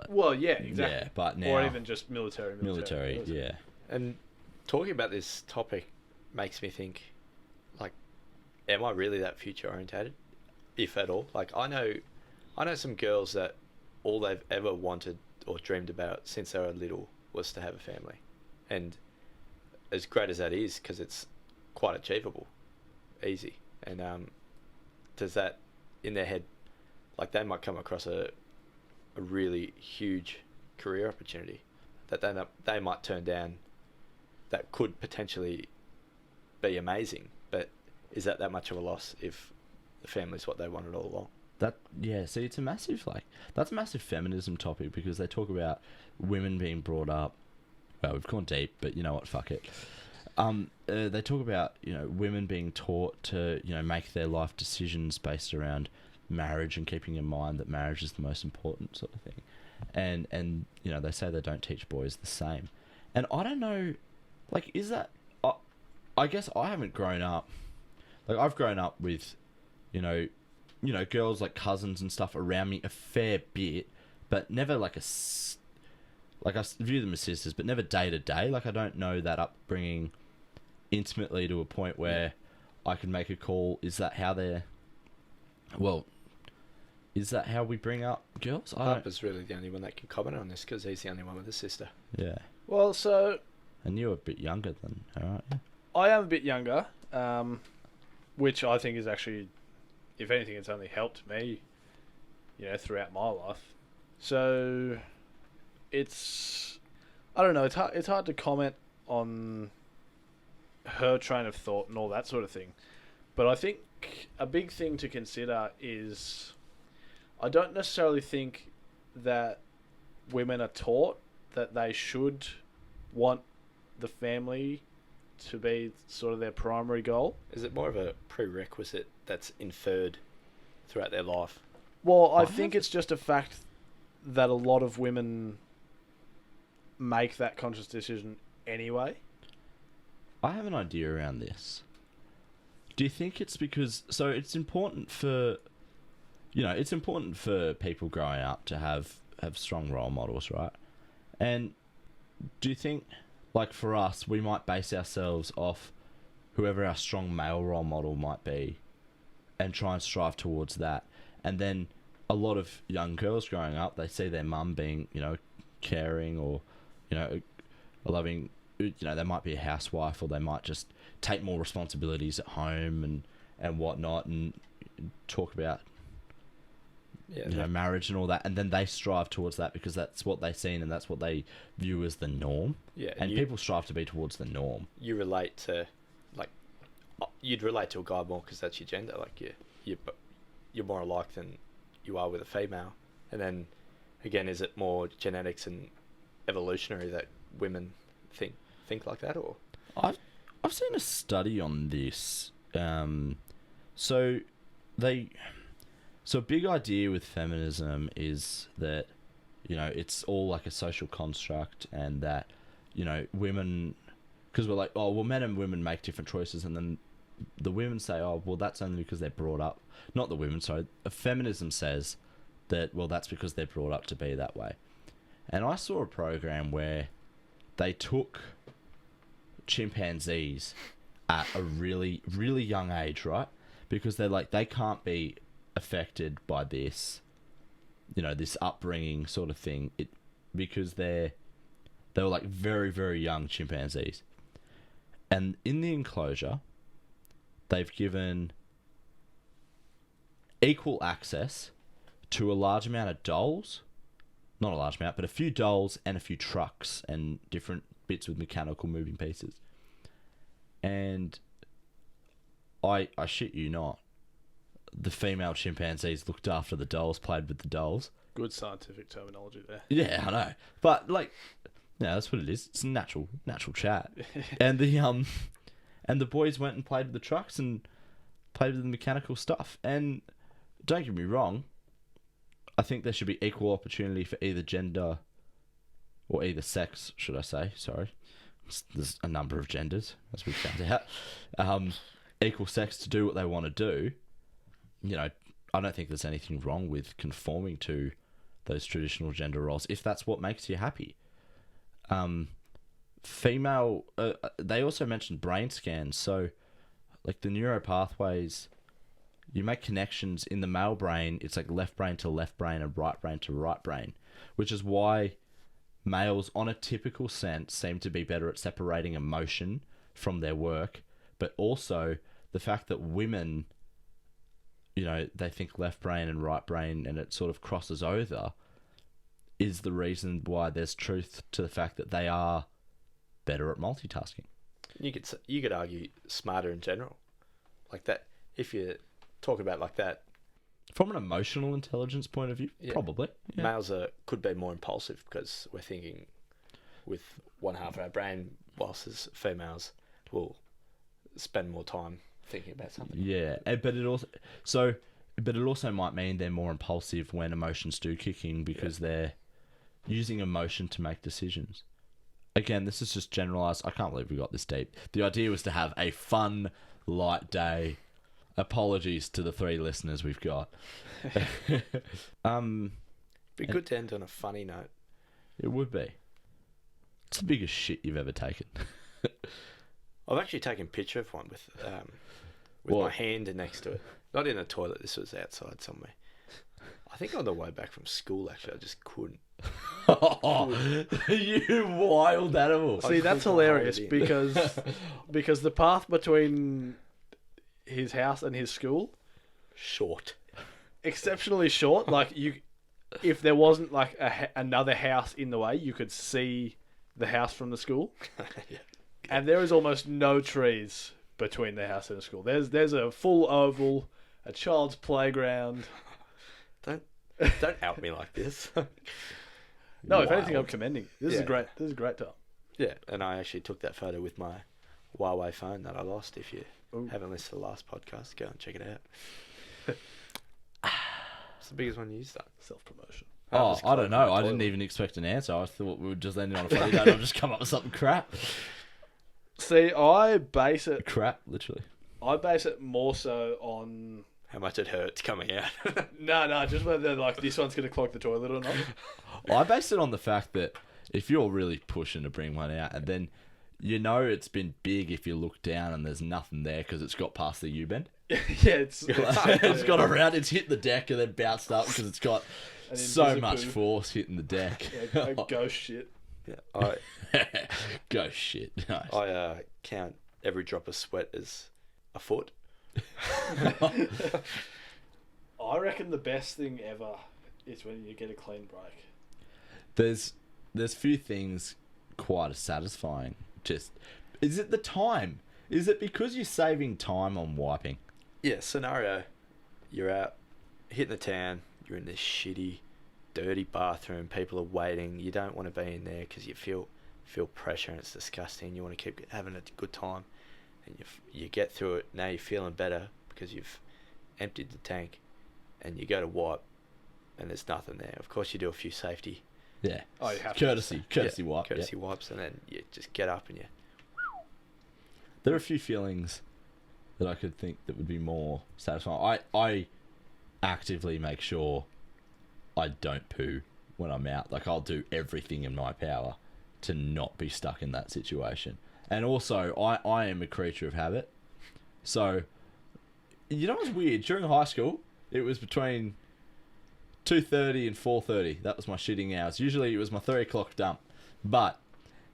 Well, yeah, exactly. Yeah, but now... Or even just military. Yeah. And talking about this topic makes me think, like, am I really that future orientated, if at all? Like, I know some girls that all they've ever wanted or dreamed about since they were little was to have a family, and as great as that is, because it's quite achievable, easy, and does that in their head, like, they might come across a really huge career opportunity that they might turn down, that could potentially be amazing, but is that much of a loss if the family's what they wanted all along? See, it's a massive, that's a massive feminism topic, because they talk about women being brought up, well, we've gone deep, but you know what, fuck it. They talk about, women being taught to, make their life decisions based around marriage, and keeping in mind that marriage is the most important sort of thing. And they say they don't teach boys the same. And I don't know, is that... I guess I haven't grown up... I've grown up with, girls, cousins and stuff around me a fair bit, but never I view them as sisters, but never day to day. I don't know that upbringing intimately to a point where I can make a call. Is that how they're... Well, is that how we bring up girls? Harper's really the only one that can comment on this, because he's the only one with a sister. Yeah. Well, so... And you're a bit younger than her, aren't you? I am a bit younger, which I think is actually, if anything, it's only helped me, throughout my life. So, I don't know, it's hard to comment on her train of thought and all that sort of thing. But I think a big thing to consider is, I don't necessarily think that women are taught that they should want the family to be sort of their primary goal. Is it more of a prerequisite that's inferred throughout their life? Well, I think it's just a fact that a lot of women make that conscious decision anyway. I have an idea around this. Do you think it's because... So it's important for... it's important for people growing up to have strong role models, right? And do you think... for us, we might base ourselves off whoever our strong male role model might be and try and strive towards that. And then a lot of young girls growing up, they see their mum being, caring or, a loving... they might be a housewife, or they might just take more responsibilities at home and whatnot, and talk about... marriage and all that, and then they strive towards that because that's what they've seen and that's what they view as the norm. Yeah, and people strive to be towards the norm. You relate to, you'd relate to a guy more because that's your gender. You're more alike than you are with a female. And then, again, is it more genetics and evolutionary that women think like that, or? I've seen a study on this. So a big idea with feminism is that, it's all a social construct, and that, women... Because we're like, oh, well, men and women make different choices, and then the women say, oh, well, that's only because they're brought up... Not the women, sorry. Feminism says that, well, that's because they're brought up to be that way. And I saw a program where they took chimpanzees at a really, really young age, right? Because they're they can't be affected by this, this upbringing sort of thing, because they were very, very young chimpanzees. And in the enclosure, they've given equal access to a large amount of dolls, not a large amount, but a few dolls and a few trucks and different bits with mechanical moving pieces. And I shit you not, the female chimpanzees looked after the dolls, played with the dolls. Good scientific terminology there. Yeah, I know. But that's what it is. It's a natural chat. And the boys went and played with the trucks and played with the mechanical stuff. And don't get me wrong, I think there should be equal opportunity for either gender, or either sex, should I say? Sorry. there's a number of genders, as we found out, equal sex to do what they want to do, you know, I don't think there's anything wrong with conforming to those traditional gender roles if that's what makes you happy. Female, they also mentioned brain scans. So, like the neural pathways, you make connections in the male brain. It's like left brain to left brain and right brain to right brain, which is why males, on a typical sense, seem to be better at separating emotion from their work, but also the fact that women, you know, they think left brain and right brain and it sort of crosses over is the reason why there's truth to the fact that they are better at multitasking. You could argue smarter in general, like that. If you talk about like that, from an emotional intelligence point of view, probably males could be more impulsive because we're thinking with one half of our brain, whilst as females will spend more time thinking about something. Yeah, but it also might mean they're more impulsive when emotions do kick in because they're using emotion to make decisions. Again, this is just generalized. I can't believe we got this deep. The idea was to have a fun, light day. Apologies to the 3 listeners we've got. Be good to end on a funny note. It would be. It's the biggest shit you've ever taken. I've actually taken a picture of one with my hand next to it. Not in a toilet. This was outside somewhere. I think on the way back from school, actually, I just couldn't. You wild animal. See, that's hilarious because the path between his house and his school, short, exceptionally short. Like if there wasn't like another house in the way, you could see the house from the school. Yeah. And there is almost no trees between the house and the school. There's a full oval, a child's playground. Don't out me like this. No, if anything, I'm commending. This is great. This is a great time. Yeah, and I actually took that photo with my Huawei phone that I lost. If you haven't listened to the last podcast, go and check it out. It's the biggest one you used. Self-promotion. I don't know. I didn't even expect an answer. I thought we would just end it on a funny note. I'll just come up with something crap. See, I base it... Crap, literally. I base it more so on... how much it hurts coming out. No, just whether like this one's going to clog the toilet or not. I base it on the fact that if you're really pushing to bring one out and then you know it's been big if you look down and there's nothing there because it's got past the U-bend. Yeah, it's got around, it's hit the deck and then bounced up because it's got so much force hitting the deck. Yeah, ghost shit. Yeah, Ghost shit. Nice. I count every drop of sweat as a foot. I reckon the best thing ever is when you get a clean break. There's few things quite as satisfying. Just, is it the time? Is it because you're saving time on wiping? Yeah, scenario. You're out hitting the town. You're in this shitty, dirty bathroom. People are waiting. You don't want to be in there because you feel pressure and it's disgusting. You want to keep having a good time. And you get through it. Now you're feeling better because you've emptied the tank, and you go to wipe, and there's nothing there. Of course, you do a few safety. Yeah. Oh, you have courtesy wipe. Courtesy wipes, and then you just get up and you. There are a few feelings that I could think that would be more satisfying. I actively make sure I don't poo when I'm out. Like, I'll do everything in my power to not be stuck in that situation. And also, I am a creature of habit. So, you know what's weird? During high school, it was between 2:30 and 4:30. That was my shitting hours. Usually, it was my 3 o'clock dump. But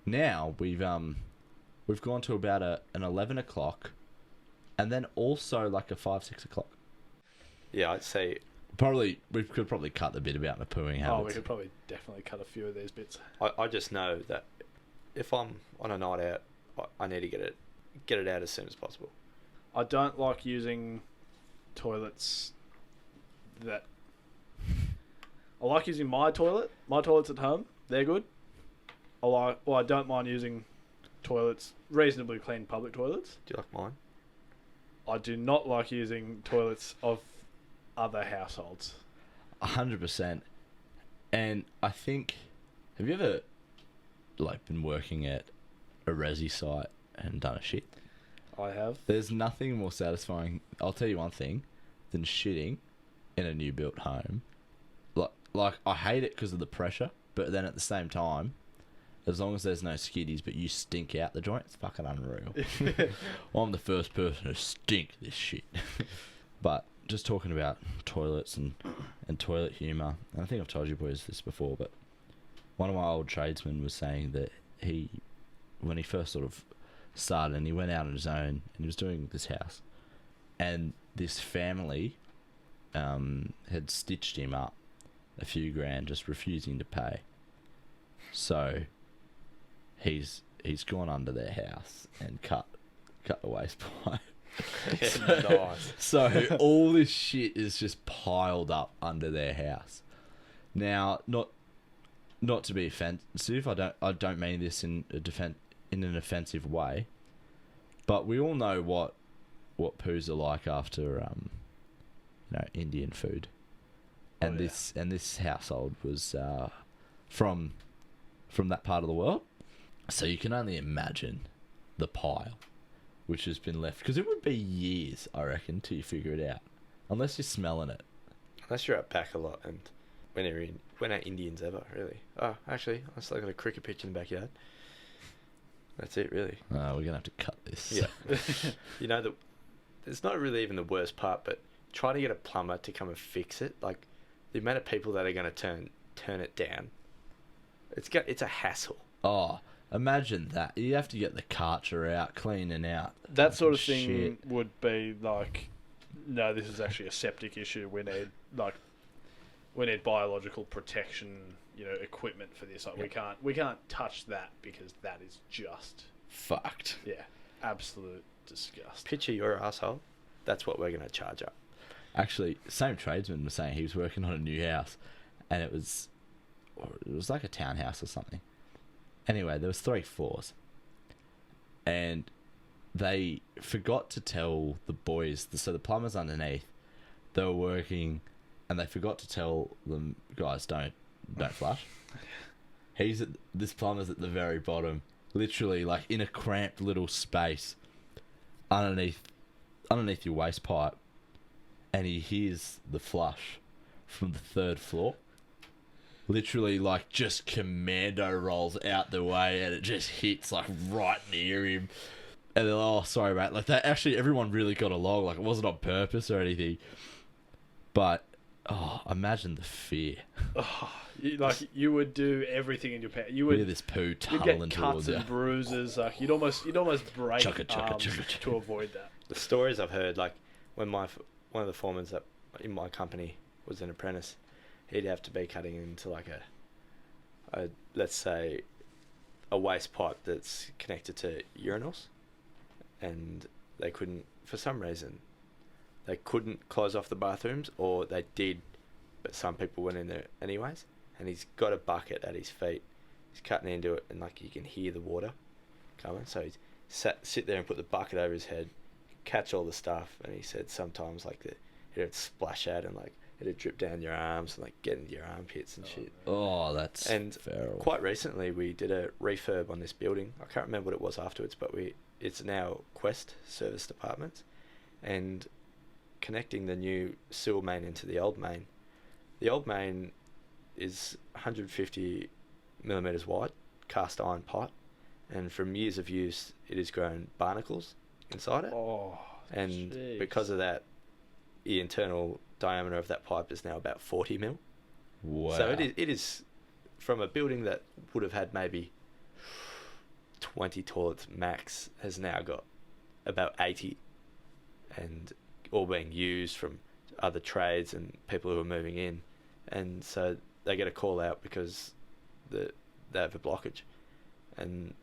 now we've gone to about an 11 o'clock, and then also like a 5-6 o'clock. Yeah, I'd say we could probably cut the bit about my pooing habits. Oh, we could probably definitely cut a few of these bits. I just know that if I'm on a night out, I need to get it out as soon as possible. I don't like using toilets that... I like using my toilet. My toilets at home, they're good. I don't mind using toilets, reasonably clean public toilets. Do you like mine? I do not like using toilets of other households. 100%. And I think, have you ever been working at a resi site and done a shit? I have. There's nothing more satisfying, I'll tell you one thing, than shitting in a new built home. Like I hate it because of the pressure, but then at the same time, as long as there's no skiddies but you stink out the joint, it's fucking unreal. I'm the first person to stink this shit. But just talking about toilets and toilet humour, and I think I've told you boys this before, but one of my old tradesmen was saying that when he first sort of started and he went out on his own and he was doing this house, and this family had stitched him up a few grand, just refusing to pay. So he's gone under their house and cut the waste pipe. Nice. So all this shit is just piled up under their house. Now, not to be offensive, I don't mean this in an offensive way, but we all know what poos are like after Indian food. And this household was from that part of the world, so you can only imagine the pile which has been left, because it would be years, I reckon, till you figure it out, unless you're smelling it. Unless you're out back a lot, and we're not Indians ever, really. Oh, actually, I still got a cricket pitch in the backyard. That's it, really. We're gonna have to cut this. Yeah. It's not really even the worst part, but trying to get a plumber to come and fix it, like the amount of people that are going to turn it down, it's a hassle. Oh, imagine that. You have to get the Karcher out, cleaning out. That sort of thing shit. would be like, no, this is actually a septic issue. We need biological protection, equipment for this. Like, Yep. we can't touch that because that is just Fucked. absolute disgust. Picture your asshole. That's what we're going to charge up. Actually, same tradesman was saying he was working on a new house, and it was like a townhouse or something. Anyway, there was 3 floors, and they forgot to tell the boys. So the plumbers underneath, they were working, and they forgot to tell them, guys, don't flush. This plumber's at the very bottom, literally like in a cramped little space, underneath your waste pipe. And he hears the flush from the 3rd floor. Literally, like, just commando rolls out the way, and it just hits, like, right near him. And they're like, oh, sorry, mate. Like, that, actually, everyone really got along. Like, it wasn't on purpose or anything. But, imagine the fear. You would do everything in your power. You would Hear this poo you'd tunneling get cuts towards you. and bruises. Like, you'd almost break Chugga, arms chugga. to avoid that. The stories I've heard, like when one of the foremen that in my company was an apprentice, he'd have to be cutting into like a let's say a waste pipe that's connected to urinals, and they couldn't, for some reason, they couldn't close off the bathrooms, or they did, but some people went in there anyways, and he's got a bucket at his feet. He's cutting into it, and like you can hear the water coming, so he's sit there and put the bucket over his head, catch all the stuff, and he said sometimes like it'd splash out and like it'd drip down your arms and like get into your armpits and shit. Oh, that's And feral. quite recently we did a refurb on this building. I can't remember what it was afterwards, but it's now Quest Service Departments, and connecting the new sewer main into the old main. The old main is 150 millimeters wide, cast iron pipe, and from years of use it has grown barnacles inside it. Oh, And jeez. because of that, the internal diameter of that pipe is now about 40 mil. Wow. So it is from a building that would have had maybe 20 toilets max, has now got about 80, and all being used from other trades and people who are moving in. And so they get a call out because they have a blockage. And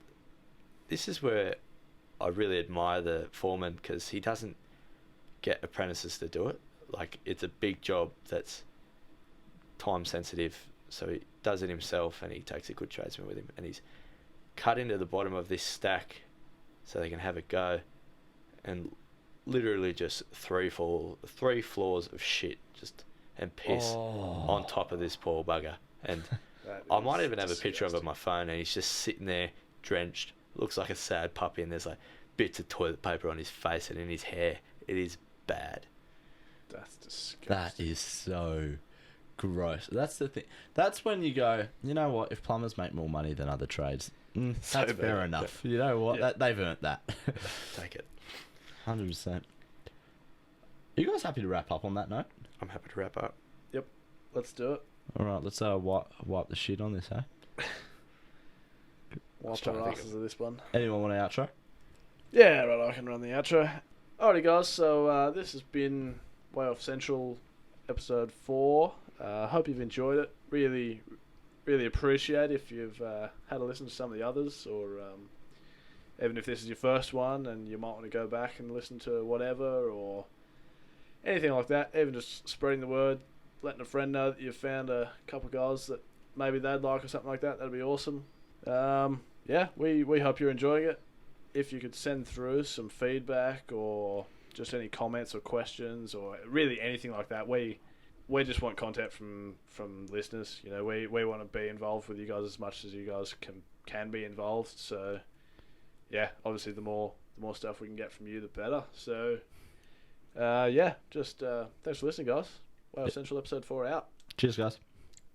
this is where I really admire the foreman, because he doesn't get apprentices to do it. Like, it's a big job that's time sensitive, so he does it himself, and he takes a good tradesman with him, and he's cut into the bottom of this stack so they can have a go, and literally just three floors of shit and piss on top of this poor bugger. And That I is might even have a picture of it on disgusting. my phone, and he's just sitting there drenched, looks like a sad puppy, and there's like bits of toilet paper on his face and in his hair. It is bad. That's disgusting. That is so gross. That's the thing. That's when you go, you know what? If plumbers make more money than other trades, So that's fair bad. enough. You know what? Yeah. They've earned that. Take it. 100%. You guys happy to wrap up on that note? I'm happy to wrap up. Let's do it. All right, let's wipe the shit on this, eh? Wipe trying our to think asses of this one. Anyone want an outro? Yeah, right, I can run the outro. Alrighty, guys, so this has been Way Off Central episode 4. Hope you've enjoyed it. Really, really appreciate if you've had a listen to some of the others, or even if this is your first one and you might want to go back and listen to whatever, or anything like that. Even just spreading the word, letting a friend know that you've found a couple of guys that maybe they'd like or something like that. That'd be awesome. Yeah, we hope you're enjoying it. If you could send through some feedback or just any comments or questions or really anything like that, we just want content from listeners. You know, we want to be involved with you guys as much as you guys can be involved. So yeah, obviously the more stuff we can get from you, the better. So yeah, just thanks for listening, guys. Wow, Central episode 4 out. Cheers, guys.